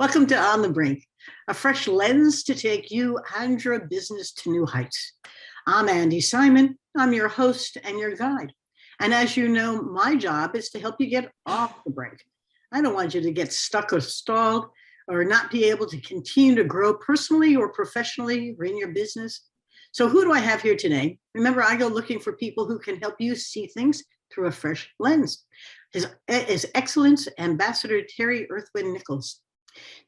Welcome to On the Brink, a fresh lens to take you and your business to new heights. I'm Andi Simon. I'm your host and your guide. And as you know, my job is to help you get off the brink. I don't want you to get stuck or stalled or not be able to continue to grow personally or professionally or in your business. So who do I have here today? Remember, I go looking for people who can help you see things through a fresh lens. His Excellence Ambassador Terry Earthwind Nichols.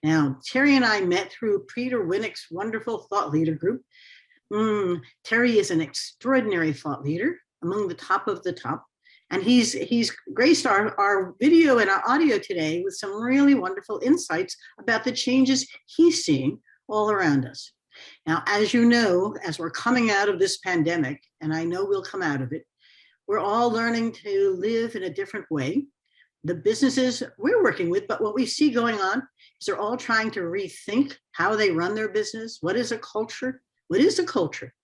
Now, Terry and I met through Peter Winnick's wonderful thought leader group. Terry is an extraordinary thought leader, among the top of the top. And he's graced our video and our audio today with some really wonderful insights about the changes he's seeing all around us. Now, as you know, as we're coming out of this pandemic, and I know we'll come out of it, we're all learning to live in a different way. The businesses we're working with, but what we see going on is they're all trying to rethink how they run their business. What is a culture? What is a culture?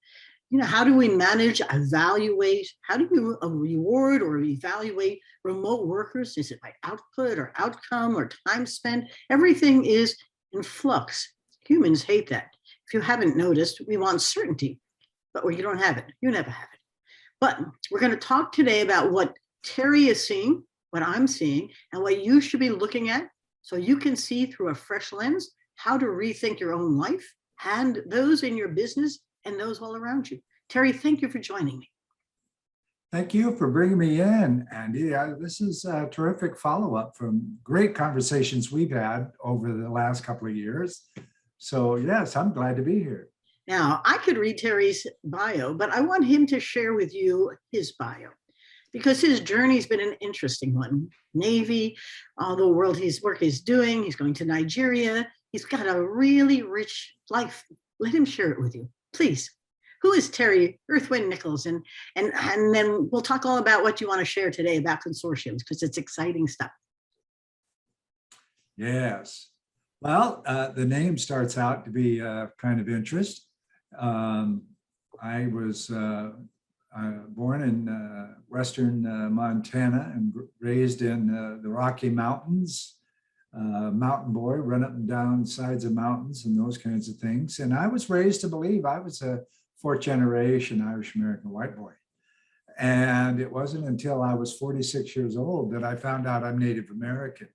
You know, how do we manage, evaluate? How do we reward or evaluate remote workers? Is it by output or outcome or time spent? Everything is in flux. Humans hate that. If you haven't noticed, we want certainty, but you don't have it. You never have it. But we're going to talk today about what Terry is seeing, what I'm seeing, and what you should be looking at so you can see through a fresh lens how to rethink your own life and those in your business and those all around you. Terry, thank you for joining me. Thank you for bringing me in, Andy. This is a terrific follow-up from great conversations we've had over the last couple of years. So yes, I'm glad to be here. Now, I could read Terry's bio, but I want him to share with you his bio, because his journey's been an interesting one. Navy, all the world his work is doing, he's going to Nigeria. He's got a really rich life. Let him share it with you, please. Who is Terry Earthwind Nichols? And then we'll talk all about what you want to share today about consortiums, because it's exciting stuff. Yes. Well, the name starts out to be kind of interest. I was born in western Montana and raised in the Rocky Mountains. Mountain boy, run up and down sides of mountains and those kinds of things. And I was raised to believe I was a fourth generation Irish American white boy. And it wasn't until I was 46 years old that I found out I'm Native American.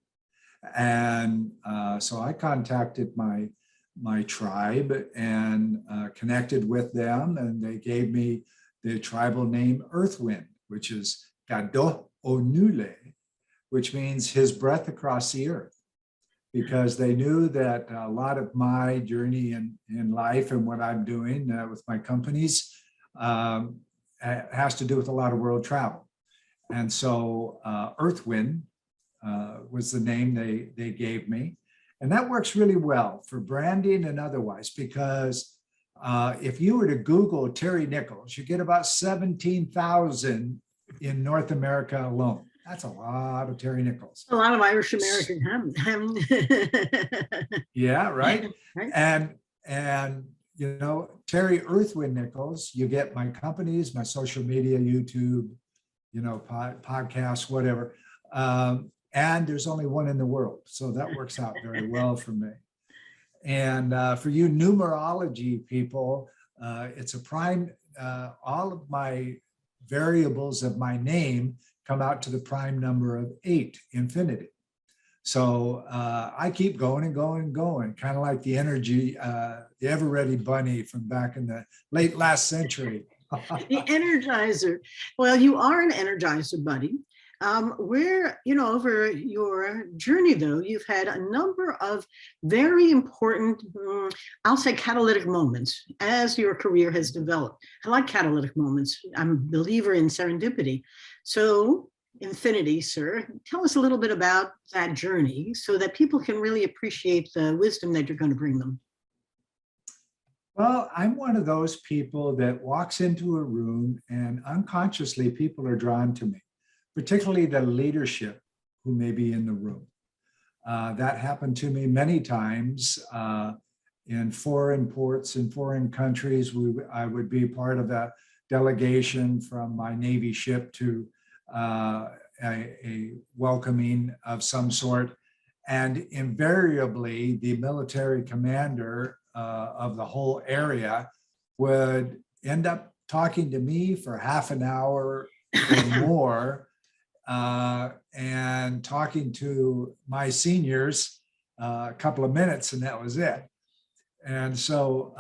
And so I contacted my tribe and connected with them, and they gave me the tribal name Earthwind, which is Gado Onule, which means his breath across the earth, because they knew that a lot of my journey in life and what I'm doing with my companies has to do with a lot of world travel. And so Earthwind was the name they gave me. And that works really well for branding and otherwise, because if you were to Google Terry Nichols, you get about 17,000 in North America alone. That's a lot of Terry Nichols. A lot of Irish American. Yeah, right. And you know, Terry Earthwind Nichols, you get my companies, my social media, YouTube, you know, podcasts, whatever. And there's only one in the world. So that works out very well for me. And for you numerology people, it's a prime, all of my variables of my name come out to the prime number of 8, infinity. So I keep going and going and going, kind of like the energy, the ever-ready bunny from back in the late last century. The Energizer. Well, you are an Energizer, buddy. Where, you know, over your journey, though, you've had a number of very important, I'll say catalytic moments as your career has developed. I like catalytic moments. I'm a believer in serendipity. So, Infinity, sir, tell us a little bit about that journey so that people can really appreciate the wisdom that you're going to bring them. Well, I'm one of those people that walks into a room and unconsciously people are drawn to me, particularly the leadership who may be in the room. That happened to me many times in foreign ports, in foreign countries. I would be part of a delegation from my Navy ship to a welcoming of some sort. And invariably, the military commander of the whole area would end up talking to me for half an hour or more, and talking to my seniors a couple of minutes, and that was it. And so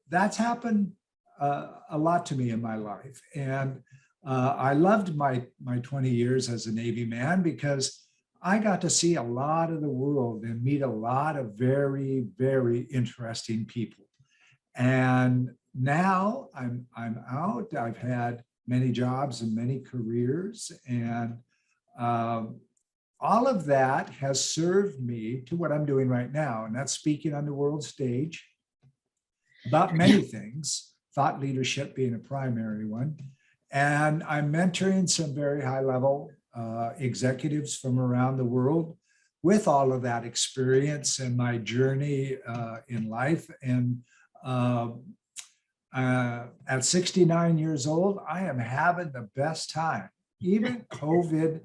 that's happened a lot to me in my life. And I loved my 20 years as a Navy man because I got to see a lot of the world and meet a lot of very, very interesting people. And now I'm out. I've had many jobs and many careers, and all of that has served me to what I'm doing right now, and that's speaking on the world stage about many things, thought leadership being a primary one. And I'm mentoring some very high level executives from around the world with all of that experience and my journey in life. And at 69 years old, I am having the best time. Even COVID,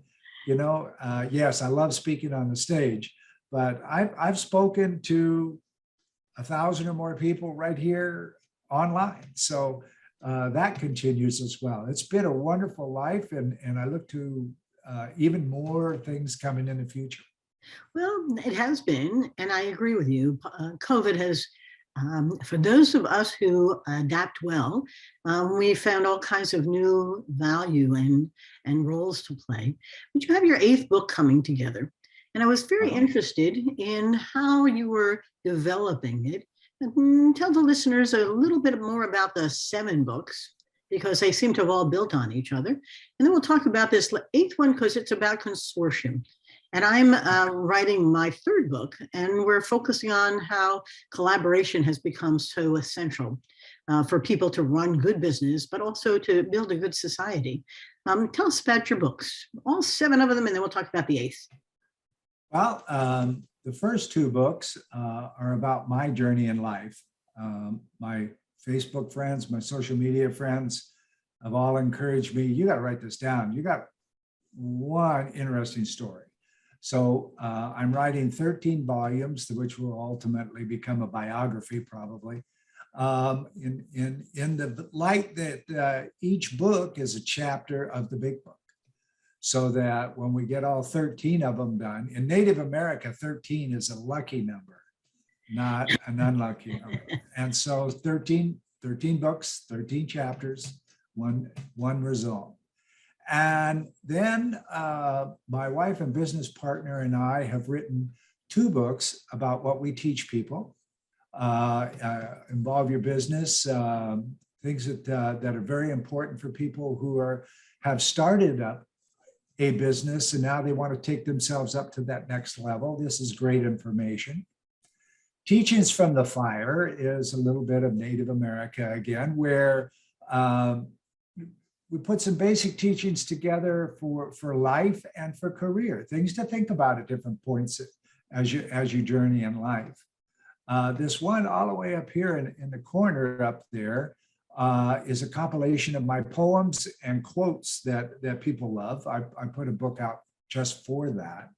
yes, I love speaking on the stage, but I've spoken to 1,000 or more people right here online. So that continues as well. It's been a wonderful life, and I look to even more things coming in the future. Well, it has been, and I agree with you. COVID has, for those of us who adapt well, we found all kinds of new value and roles to play. But you have your 8th book coming together, and I was very interested in how you were developing it. Tell the listeners a little bit more about the 7 books, because they seem to have all built on each other. And then we'll talk about this 8th one because it's about Consortium. And I'm writing my 3rd book, and we're focusing on how collaboration has become so essential for people to run good business, but also to build a good society. Tell us about your books, all 7 of them, and then we'll talk about the 8th. Well, the first 2 books are about my journey in life. My Facebook friends, my social media friends have all encouraged me, you got to write this down. You got one interesting story. So I'm writing 13 volumes, which will ultimately become a biography probably, in the light that each book is a chapter of the big book. So that when we get all 13 of them done, in Native America, 13 is a lucky number, not an unlucky number. And so 13 books, 13 chapters, one result. And then my wife and business partner and I have written 2 books about what we teach people, involve your business, things that are very important for people who have started up a business and now they want to take themselves up to that next level. This is great information. Teachings from the Fire is a little bit of Native America again, where we put some basic teachings together for life and for career, things to think about at different points as you journey in life. This one all the way up here in the corner up there is a compilation of my poems and quotes that people love. I put a book out just for that.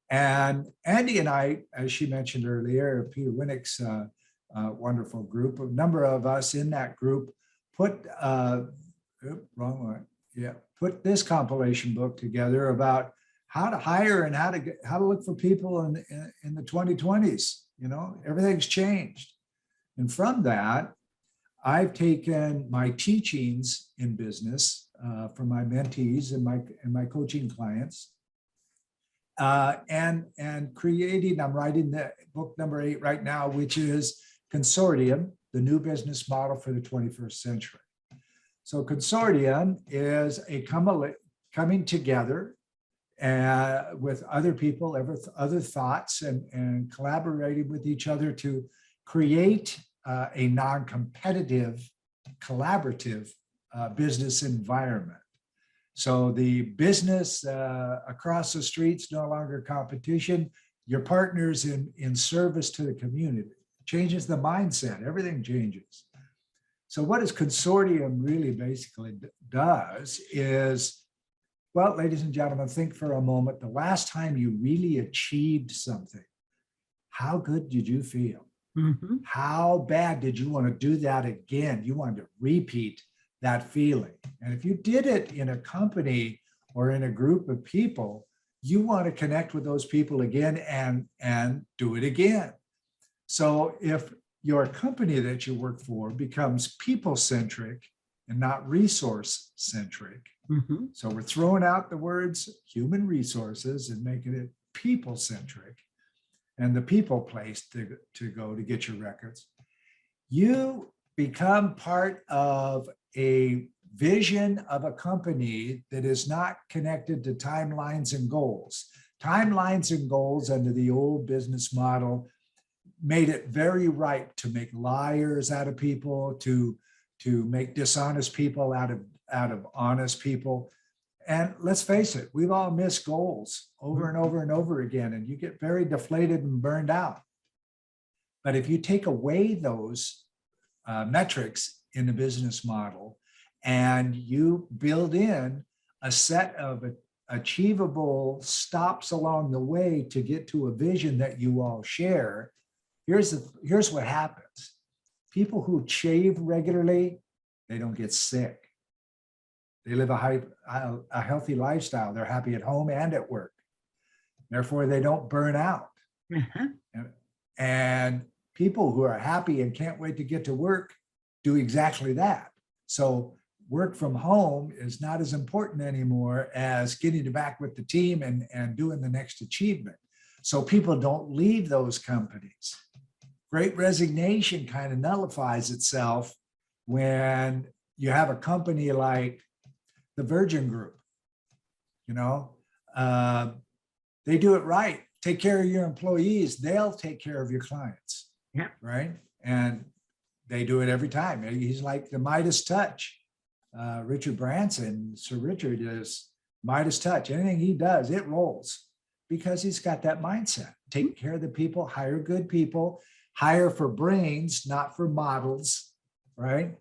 And Andi and I, as she mentioned earlier, Peter Winnick's wonderful group, a number of us in that group put put this compilation book together about how to hire and how to look for people in the 2020s. Everything's changed. And from that, I've taken my teachings in business from my mentees and my coaching clients, and creating. I'm writing the book number 8 right now, which is Consortium: The New Business Model for the 21st Century. So Consortium is a coming together with other people, other thoughts, and collaborating with each other to create a non-competitive, collaborative business environment. So the business across the street's no longer competition. Your partners in service to the community. Changes the mindset. Everything changes. So what does Consortium really basically does is Well, ladies and gentlemen, think for a moment, the last time you really achieved something, how good did you feel? Mm-hmm. How bad did you want to do that again? You wanted to repeat that feeling. And if you did it in a company or in a group of people, you want to connect with those people again and do it again. So if your company that you work for becomes people-centric and not resource-centric, Mm-hmm. so we're throwing out the words human resources and making it people-centric and the people place to go to get your records, you become part of a vision of a company that is not connected to timelines and goals. Timelines and goals under the old business model made it very ripe to make liars out of people, to make dishonest people out of honest people. And let's face it, we've all missed goals over and over and over again, and you get very deflated and burned out. But if you take away those metrics in the business model and you build in a set of achievable stops along the way to get to a vision that you all share, here's what happens. People who shave regularly, they don't get sick. They live a healthy lifestyle. They're happy at home and at work. Therefore, they don't burn out. Uh-huh. And people who are happy and can't wait to get to work do exactly that. So work from home is not as important anymore as getting back with the team and doing the next achievement. So people don't leave those companies. Great resignation kind of nullifies itself when you have a company like the Virgin Group. They do it right. Take care of your employees. They'll take care of your clients. Yeah. Right. And they do it every time. He's like the Midas touch. Richard Branson, Sir Richard, is Midas touch. Anything he does, it rolls because he's got that mindset. Take care of the people, hire good people, hire for brains, not for models, right?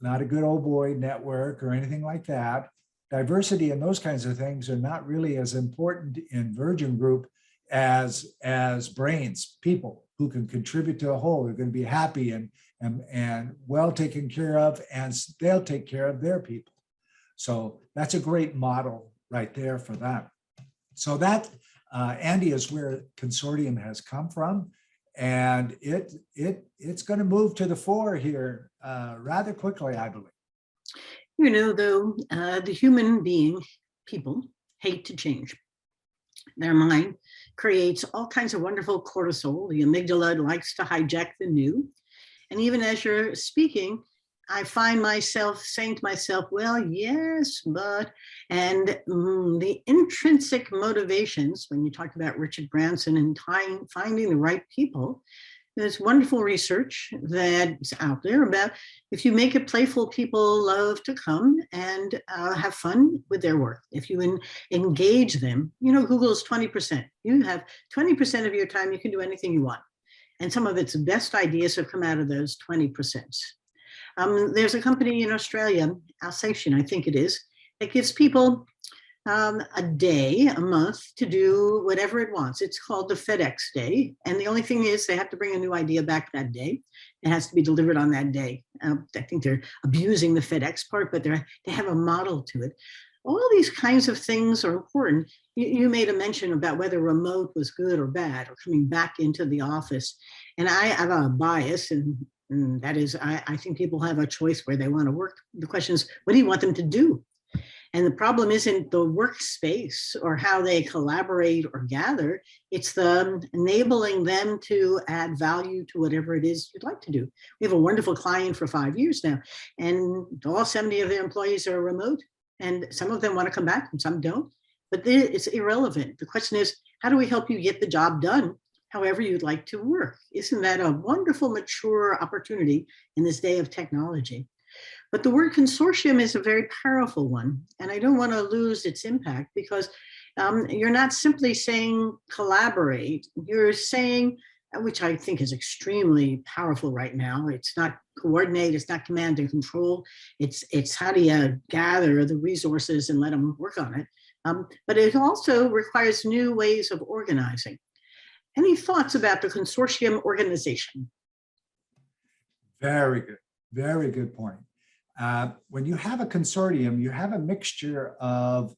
Not a good old boy network or anything like that. Diversity and those kinds of things are not really as important in Virgin Group as brains, people who can contribute to a whole. They're going to be happy and well taken care of, and they'll take care of their people. So that's a great model right there for that. So that, Andi, is where Consortium has come from. And it's going to move to the fore here rather quickly, I believe. Though, the human being, people, hate to change. Their mind creates all kinds of wonderful cortisol. The amygdala likes to hijack the new. And even as you're speaking, I find myself saying to myself, well, yes, but, and the intrinsic motivations, when you talk about Richard Branson and finding the right people, there's wonderful research that's out there about if you make it playful, people love to come and have fun with their work. If you engage them, Google is 20%. You have 20% of your time, you can do anything you want. And some of its best ideas have come out of those 20%. There's a company in Australia, Alsatian, I think it is, that gives people a day, a month to do whatever it wants. It's called the FedEx Day. And the only thing is they have to bring a new idea back that day. It has to be delivered on that day. I think they're abusing the FedEx part, but they have a model to it. All these kinds of things are important. You made a mention about whether remote was good or bad or coming back into the office. And I have a bias, and that is, I think people have a choice where they want to work. The question is, what do you want them to do? And the problem isn't the workspace or how they collaborate or gather. It's the enabling them to add value to whatever it is you'd like to do. We have a wonderful client for 5 years now, and all 70 of their employees are remote, and some of them want to come back and some don't, but it's irrelevant. The question is, how do we help you get the job done however you'd like to work? Isn't that a wonderful, mature opportunity in this day of technology? But the word consortium is a very powerful one, and I don't want to lose its impact because you're not simply saying collaborate, you're saying which I think is extremely powerful right now. It's not coordinate, it's not command and control. It's how do you gather the resources and let them work on it. But it also requires new ways of organizing. Any thoughts about the consortium organization? Very good. Very good point. When you have a consortium, you have a mixture of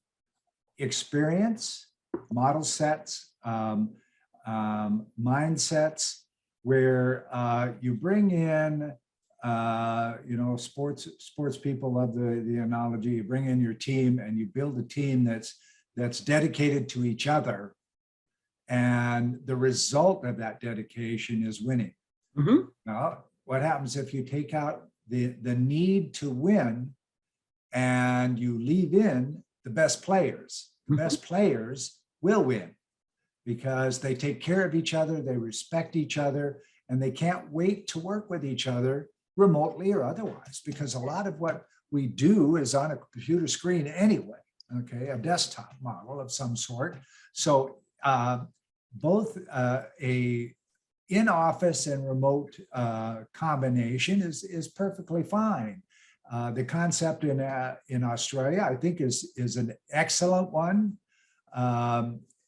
experience, model sets, mindsets, where you bring in, sports people love the analogy. You bring in your team and you build a team that's dedicated to each other, and the result of that dedication is winning. Mm-hmm. Now, what happens if you take out the need to win and you leave in the best players? The best players will win because they take care of each other, they respect each other, and they can't wait to work with each other remotely or otherwise, because a lot of what we do is on a computer screen anyway, okay, a desktop model of some sort. So both a in-office and remote combination is perfectly fine. The concept in Australia, I think, is an excellent one.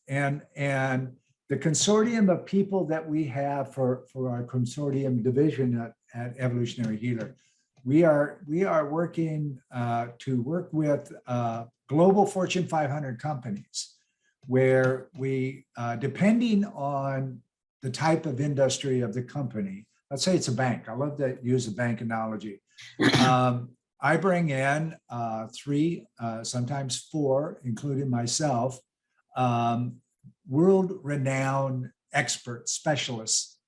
And the consortium of people that we have for our consortium division at Evolutionary Healer, we are working to work with global Fortune 500 companies, where we, depending on the type of industry of the company, let's say it's a bank. I love to use a bank analogy. I bring in 3, sometimes 4, including myself, world-renowned experts, specialists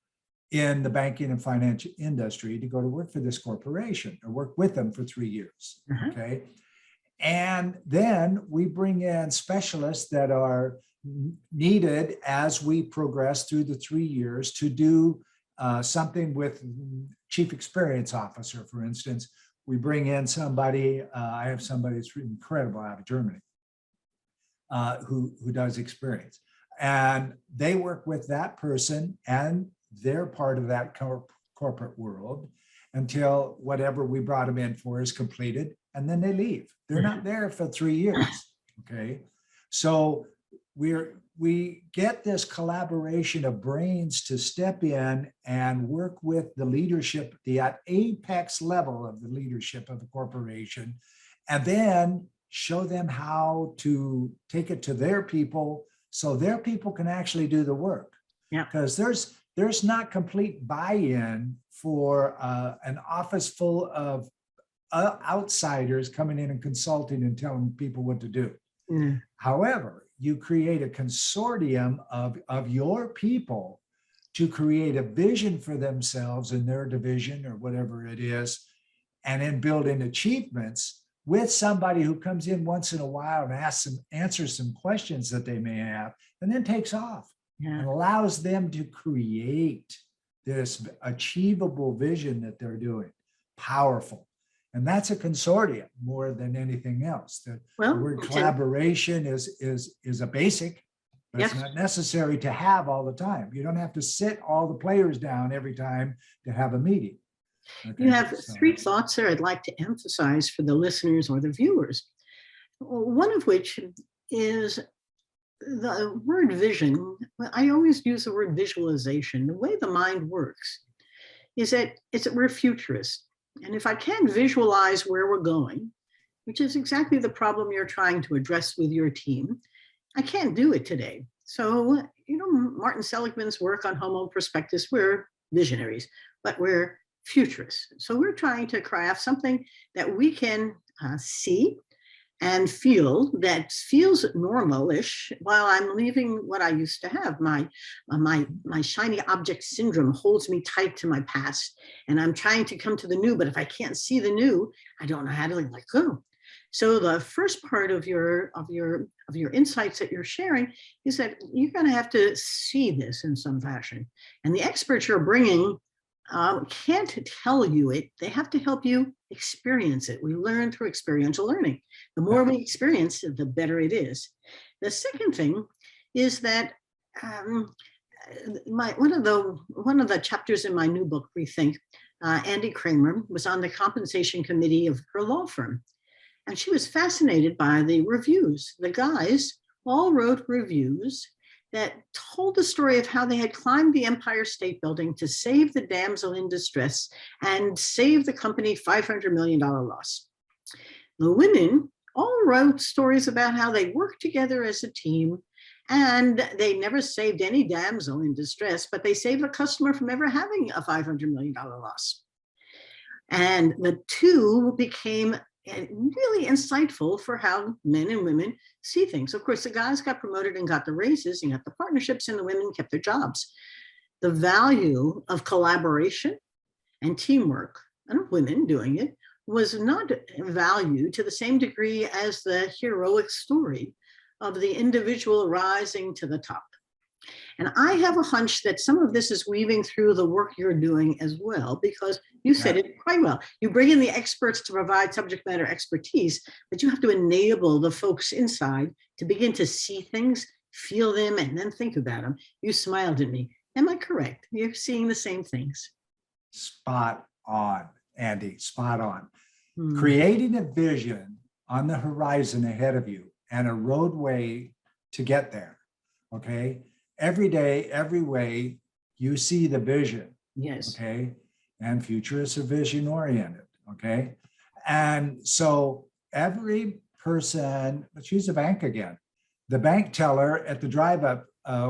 in the banking and financial industry to go to work for this corporation or work with them for 3 years, okay? And then we bring in specialists that are needed as we progress through the 3 years to do something with chief experience officer, for instance. We bring in somebody, I have somebody that's incredible out of Germany who does experience. And they work with that person and they're part of that corporate world until whatever we brought them in for is completed, and then they leave. They're not there for 3 years, okay? So we get this collaboration of brains to step in and work with the leadership, the apex level of the leadership of the corporation, and then show them how to take it to their people so their people can actually do the work. Yeah. Because there's not complete buy-in for an office full of outsiders coming in and consulting and telling people what to do. Mm. However, you create a consortium of your people to create a vision for themselves in their division or whatever it is, and then build in achievements with somebody who comes in once in a while and answers some questions that they may have, and then takes off. Yeah. And allows them to create this achievable vision that they're doing. Powerful. And that's a consortium more than anything else. The word collaboration is a basic, but it's not necessary to have all the time. You don't have to sit all the players down every time to have a meeting. Okay, you have 3 thoughts there I'd like to emphasize for the listeners or the viewers. One of which is the word vision. I always use the word visualization. The way the mind works is that we're futurists. And if I can't visualize where we're going, which is exactly the problem you're trying to address with your team, I can't do it today. So, Martin Seligman's work on Homo Prospectus, we're visionaries, but we're futurists. So we're trying to craft something that we can see and feel that feels normal-ish while I'm leaving what I used to have. My shiny object syndrome holds me tight to my past, and I'm trying to come to the new, but if I can't see the new, I don't know how to let go. So the first part of your insights that you're sharing is that you're going to have to see this in some fashion. And the experts you're bringing can't tell you it. They have to help you experience it. We learn through experiential learning. The more we experience, the better it is. The second thing is that one of the chapters in my new book, Rethink, Andi Kramer was on the compensation committee of her law firm. And she was fascinated by the reviews. The guys all wrote reviews that told the story of how they had climbed the Empire State Building to save the damsel in distress and save the company $500 million loss. The women all wrote stories about how they worked together as a team, and they never saved any damsel in distress, but they saved a customer from ever having a $500 million loss. And the two became really insightful for how men and women see things. Of course, the guys got promoted and got the raises and got the partnerships, and the women kept their jobs. The value of collaboration and teamwork, and of women doing it, was not valued to the same degree as the heroic story of the individual rising to the top. And I have a hunch that some of this is weaving through the work you're doing as well, because you said it quite well. You bring in the experts to provide subject matter expertise, but you have to enable the folks inside to begin to see things, feel them, and then think about them. You smiled at me. Am I correct? You're seeing the same things. Spot on, Andi, spot on. Creating a vision on the horizon ahead of you and a roadway to get there, okay? Every day, every way, you see the vision. Yes. Okay. And futurists are vision oriented. Okay. And so every person, let's use a bank again. The bank teller at the drive-up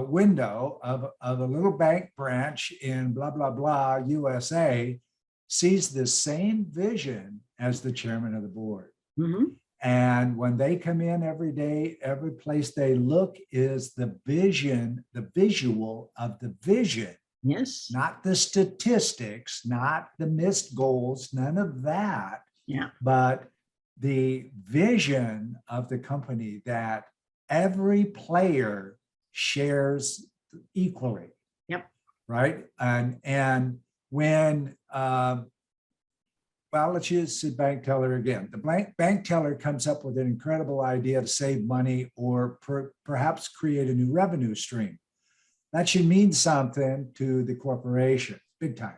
window of a little bank branch in blah, blah, blah, USA sees the same vision as the chairman of the board. Mm-hmm. And when they come in every day, every place they look is the vision, the visual of the vision. Yes. Not the statistics, not the missed goals, none of that. Yeah. But the vision of the company that every player shares equally. Yep. Right. And when well, let's use the bank teller again. The bank teller comes up with an incredible idea to save money or perhaps create a new revenue stream. That should mean something to the corporation, big time.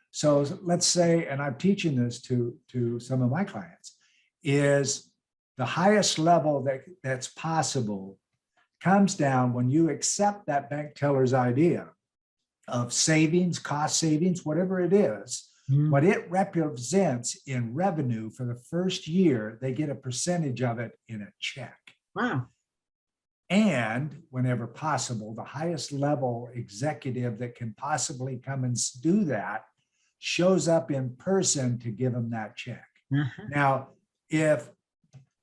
So let's say, and I'm teaching this to some of my clients, is the highest level that's possible comes down when you accept that bank teller's idea of savings, cost savings, whatever it is. What it represents in revenue for the first year, they get a percentage of it in a check. Wow. And whenever possible, the highest level executive that can possibly come and do that shows up in person to give them that check. Uh-huh. Now, if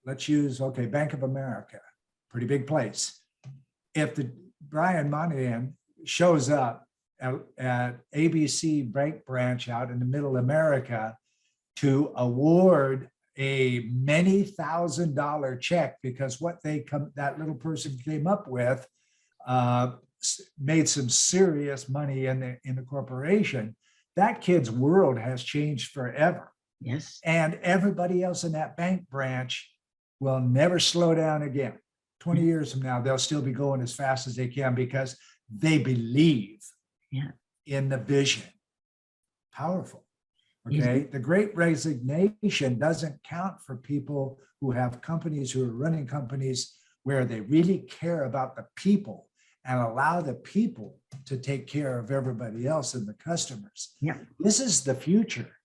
let's use, okay, Bank of America, pretty big place. If the Brian Monahan shows up at ABC bank branch out in the middle of America to award a many $1,000 check because what that little person came up with made some serious money in the corporation. That kid's world has changed forever. Yes. And everybody else in that bank branch will never slow down again. 20 years from now, they'll still be going as fast as they can because they believe in the vision. Powerful. Okay. The great resignation doesn't count for people who have companies, who are running companies where they really care about the people and allow the people to take care of everybody else and the customers. Yeah. This is the future.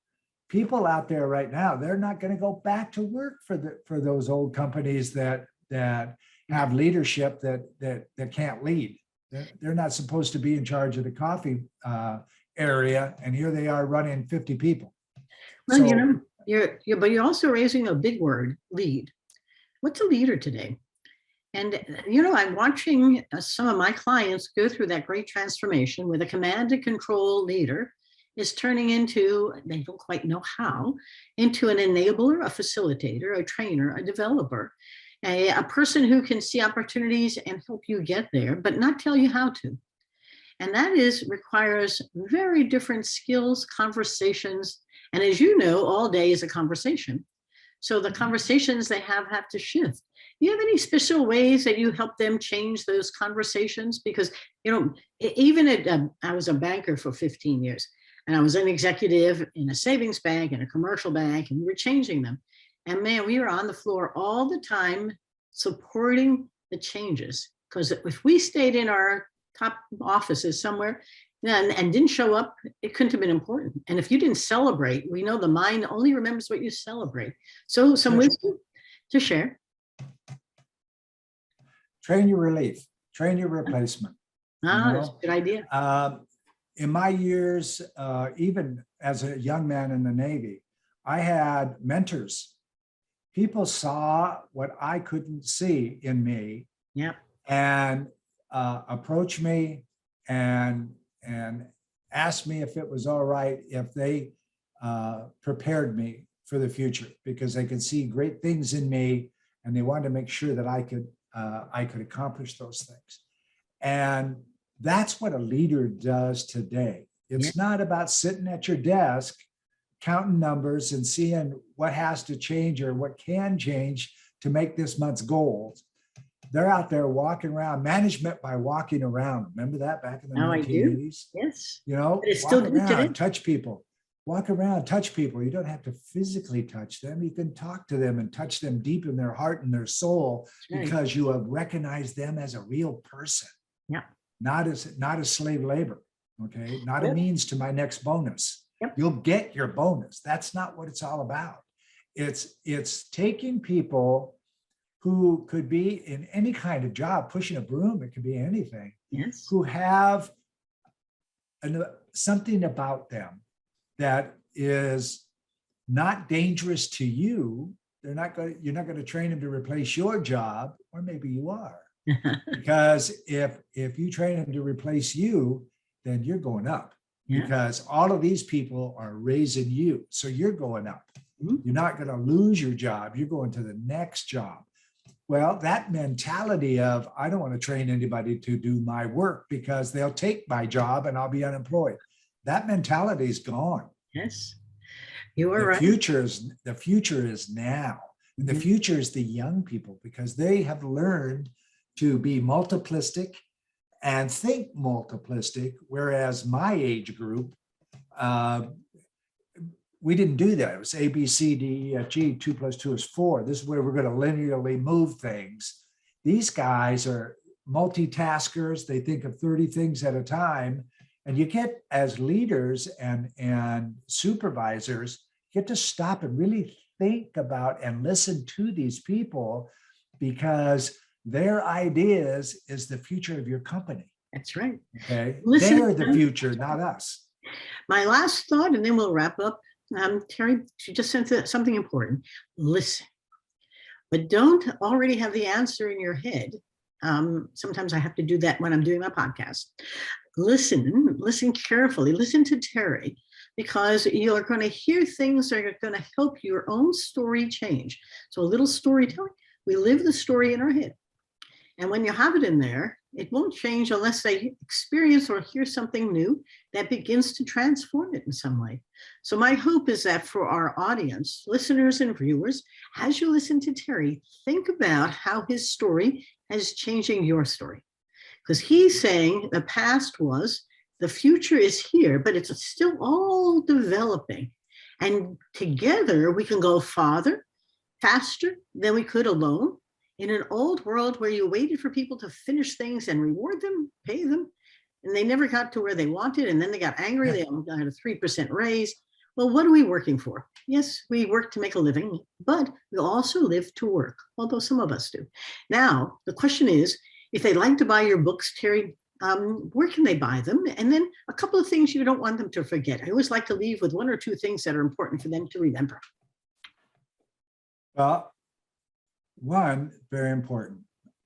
People out there right now, they're not going to go back to work for those old companies that have leadership that can't lead. They're not supposed to be in charge of the coffee area, and here they are running 50 people. Well, so, you're also raising a big word, lead. What's a leader today? And I'm watching some of my clients go through that great transformation where the command and control leader is turning into, they don't quite know how, into an enabler, a facilitator, a trainer, a developer, a person who can see opportunities and help you get there, but not tell you how to. And that requires very different skills, conversations. And as you know, all day is a conversation. So the conversations they have to shift. Do you have any special ways that you help them change those conversations? Because, even I was a banker for 15 years, and I was an executive in a savings bank and a commercial bank, and we were changing them. And man, we were on the floor all the time supporting the changes. Because if we stayed in our top offices somewhere and didn't show up, it couldn't have been important. And if you didn't celebrate, we know the mind only remembers what you celebrate. So some wisdom to share. Train your relief, train your replacement. That's a good idea. In my years, even as a young man in the Navy, I had mentors. People saw what I couldn't see in me. Yep. And approached me and asked me if it was all right if they prepared me for the future, because they could see great things in me and they wanted to make sure that I could accomplish those things. And that's what a leader does today. It's not about sitting at your desk counting numbers and seeing what has to change or what can change to make this month's goals. They're out there walking around, management by walking around. Remember that back in the 1980s? Yes. Walk around, touch people. Walk around, touch people. You don't have to physically touch them. You can talk to them and touch them deep in their heart and their soul, because you have recognized them as a real person. Yeah. Not as slave labor. Okay. Not a means to my next bonus. Yep. You'll get your bonus. That's not what it's all about. It's taking people who could be in any kind of job, pushing a broom, it could be anything, who have something about them that is not dangerous to you. You're not going to train them to replace your job, or maybe you are. Because if you train them to replace you, then you're going up. Because all of these people are raising you. So you're going up. You're not going to lose your job. You're going to the next job. Well, that mentality of, I don't want to train anybody to do my work because they'll take my job and I'll be unemployed. That mentality is gone. Yes, you are right. The future is now. And the future is the young people, because they have learned to be multiplistic and think multiplistic, whereas my age group, we didn't do that. It was A, B, C, D, E, F, G, 2 + 2 is 4. This is where we're going to linearly move things. These guys are multitaskers. They think of 30 things at a time. And you get, as leaders and supervisors, get to stop and really think about and listen to these people, because their ideas is the future of your company. That's right. Okay. They're the future, not us. My last thought, and then we'll wrap up. Terry, she just sent something important. Listen, but don't already have the answer in your head. Sometimes I have to do that when I'm doing my podcast. Listen carefully, listen to Terry, because you're going to hear things that are going to help your own story change. So a little storytelling, we live the story in our head. And when you have it in there, it won't change unless they experience or hear something new that begins to transform it in some way. So my hope is that for our audience, listeners and viewers, as you listen to Terry, think about how his story is changing your story. Because he's saying the past was, the future is here, but it's still all developing. And together we can go farther, faster than we could alone. In an old world where you waited for people to finish things and reward them, pay them, and they never got to where they wanted, and then they got angry, they had a 3% raise. Well, what are we working for? Yes, we work to make a living, but we also live to work, although some of us do. Now, the question is, if they'd like to buy your books, Terry, where can they buy them? And then a couple of things you don't want them to forget. I always like to leave with 1 or 2 things that are important for them to remember. Well, one, very important,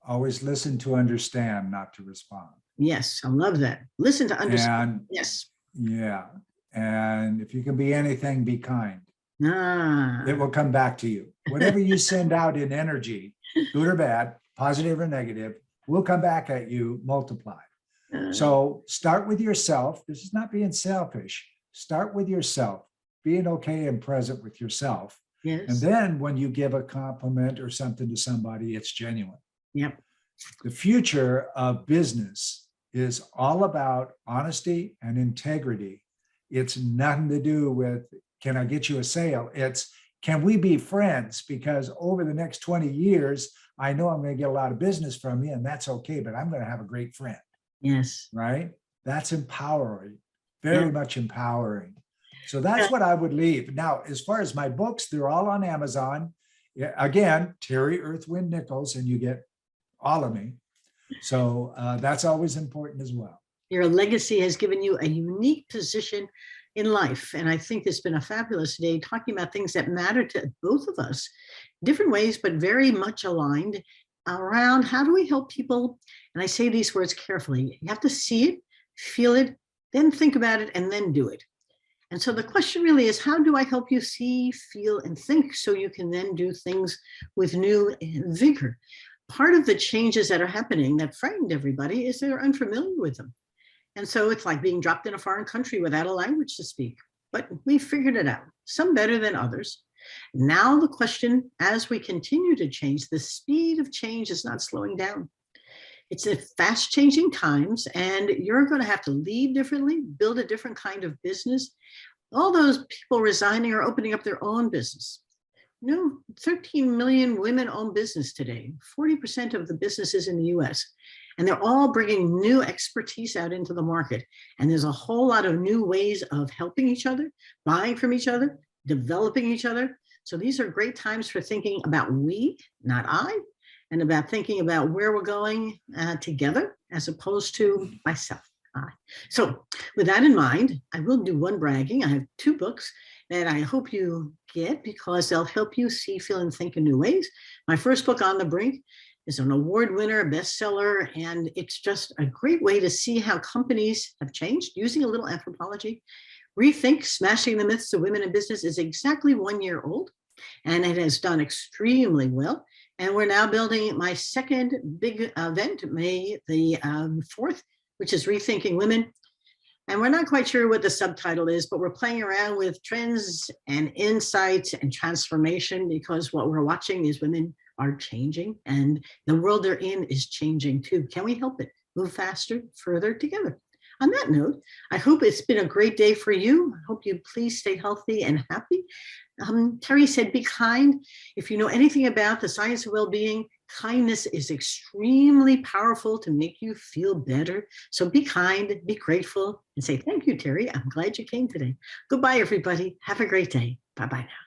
always listen to understand, not to respond. Yes, I love that. Listen to understand. And, yes. Yeah. And if you can be anything, be kind. Ah. It will come back to you. Whatever you send out in energy, good or bad, positive or negative, will come back at you multiplied. So start with yourself. This is not being selfish. Start with yourself, being okay and present with yourself. And Yes. then when you give a compliment or something to somebody, it's genuine. Yep. The future of business is all about honesty and integrity. It's nothing to do with, can I get you a sale? It's, can we be friends? Because over the next 20 years, I know I'm going to get a lot of business from you, and that's okay, but I'm going to have a great friend. Yes. Right? That's empowering, Yeah. very much empowering. So that's what I would leave. Now, as far as my books, they're all on Amazon. Yeah, again, Terry Earthwind Nichols, and you get all of me. So that's always important as well. Your legacy has given you a unique position in life. And I think it's been a fabulous day talking about things that matter to both of us, different ways, but very much aligned around how do we help people? And I say these words carefully. You have to see it, feel it, then think about it, and then do it. And so the question really is, how do I help you see, feel, and think so you can then do things with new vigor? Part of the changes that are happening that frightened everybody is they're unfamiliar with them. And so it's like being dropped in a foreign country without a language to speak. But we figured it out, some better than others. Now the question, as we continue to change, the speed of change is not slowing down. It's a fast changing times, and you're going to have to lead differently, build a different kind of business. All those people resigning are opening up their own business. 13 million women own business today, 40% of the businesses in the US, and they're all bringing new expertise out into the market. And there's a whole lot of new ways of helping each other, buying from each other, developing each other. So these are great times for thinking about we, not I, and about thinking about where we're going together as opposed to myself. So with that in mind, I will do one bragging. I have 2 books that I hope you get because they'll help you see, feel, and think in new ways. My first book, On the Brink, is an award winner, a bestseller, and it's just a great way to see how companies have changed using a little anthropology. Rethink, Smashing the Myths of Women in Business is exactly 1 year old, and it has done extremely well. And we're now building my second big event, May the 4th, which is Rethinking Women. And we're not quite sure what the subtitle is, but we're playing around with trends and insights and transformation because what we're watching is women are changing and the world they're in is changing too. Can we help it move faster, further together? On that note, I hope it's been a great day for you. I hope you please stay healthy and happy. Terry said, be kind. If you know anything about the science of well-being, kindness is extremely powerful to make you feel better. So be kind, be grateful, and say, thank you, Terry. I'm glad you came today. Goodbye, everybody. Have a great day. Bye-bye now.